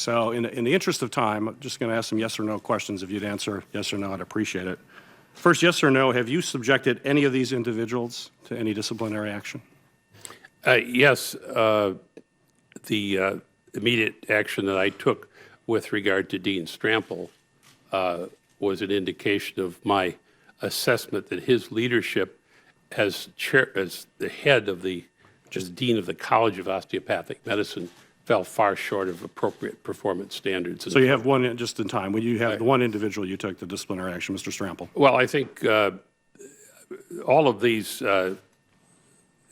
So in the interest of time, I'm just going to ask some yes or no questions. If you'd answer yes or no, I'd appreciate it. First, yes or no, have you subjected any of these individuals to any disciplinary action? Yes. The immediate action that I took with regard to Dean Strample was an indication of my assessment that his leadership as the head of as dean of the College of Osteopathic Medicine fell far short of appropriate performance standards. So you have one, just in time, when you have the one individual you took the disciplinary action, Mr. Strample? Well, I think all of these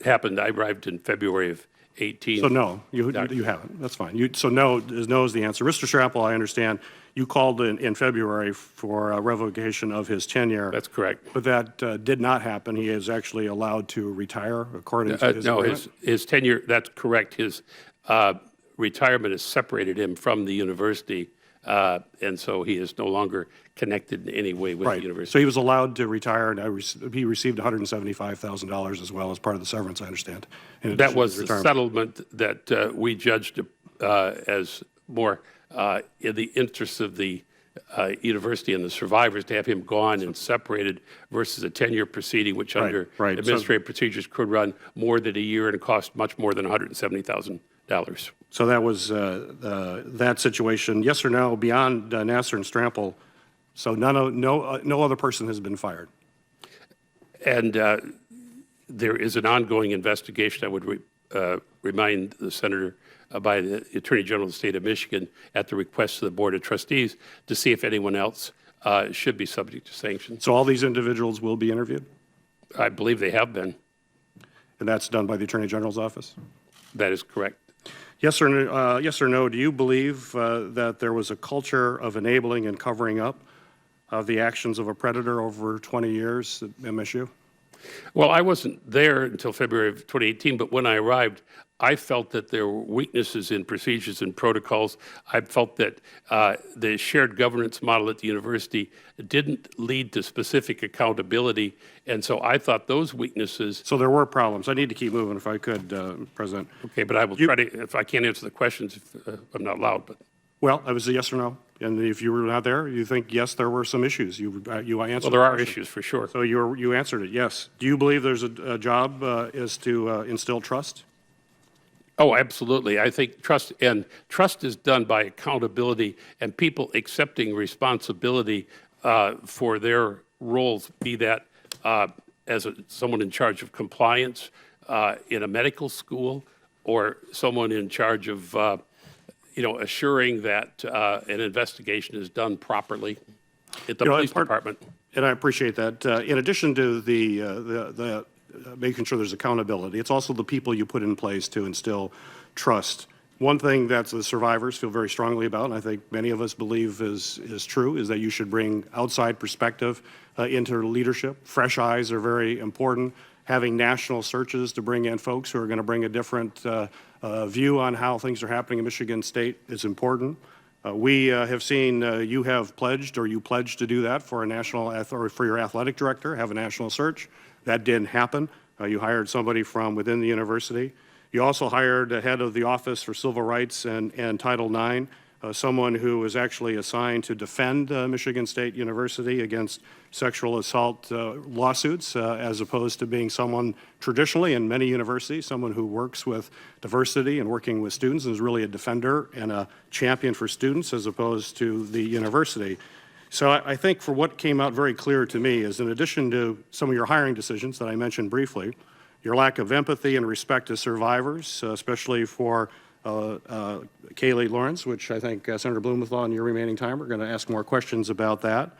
happened. I arrived in February of 18. So no, you haven't. That's fine. So no is the answer. Mr. Strample, I understand, you called in February for a revocation of his tenure. That's correct. But that did not happen. He is actually allowed to retire according to his agreement? No, his tenure, that's correct. His retirement has separated him from the university, and so he is no longer connected in any way with the university. So he was allowed to retire, and he received $175,000 as well as part of the severance, I understand. That was the settlement that we judged as more in the interest of the university and the survivors to have him gone and separated versus a 10-year proceeding, which under administrative procedures could run more than a year and cost much more than $170,000. So that was that situation. Yes or no, beyond Nasser and Strample, so no other person has been fired? And there is an ongoing investigation. I would remind the Senator by the Attorney General of the State of Michigan at the request of the Board of Trustees to see if anyone else should be subject to sanctions. So all these individuals will be interviewed? I believe they have been. And that's done by the Attorney General's office? That is correct. Yes or no, do you believe that there was a culture of enabling and covering up of the actions of a predator over 20 years at MSU? Well, I wasn't there until February of 2018, but when I arrived, I felt that there were weaknesses in procedures and protocols. I felt that the shared governance model at the university didn't lead to specific accountability, and so I thought those weaknesses... So there were problems. I need to keep moving if I could, President. Okay, but I will try to, if I can't answer the questions, if I'm not allowed, but... Well, it was a yes or no, and if you were not there, you think, yes, there were some issues. You answered Well, there are issues, for sure. So you answered it, yes. Do you believe there's a job is to instill trust? Oh, absolutely. I think trust is done by accountability and people accepting responsibility for their roles, be that as someone in charge of compliance in a medical school or someone in charge of assuring that an investigation is done properly at the police department. And I appreciate that. In addition to the making sure there's accountability, it's also the people you put in place to instill trust. One thing that the survivors feel very strongly about, and I think many of us believe is true, is that you should bring outside perspective into leadership. Fresh eyes are very important. Having national searches to bring in folks who are going to bring a different view on how things are happening in Michigan State is important. We have seen you have pledged, or you pledged to do that for a national, or for your athletic director, have a national search. That didn't happen. You hired somebody from within the university. You also hired a head of the Office for Civil Rights and Title IX, someone who was actually assigned to defend Michigan State University against sexual assault lawsuits, as opposed to being someone traditionally in many universities, someone who works with diversity and working with students and is really a defender and a champion for students as opposed to the university. So I think for what came out very clear to me is, in addition to some of your hiring decisions that I mentioned briefly, your lack of empathy and respect to survivors, especially for Kaylee Lawrence, which I think Senator Blumenthal in your remaining time, we're going to ask more questions about that.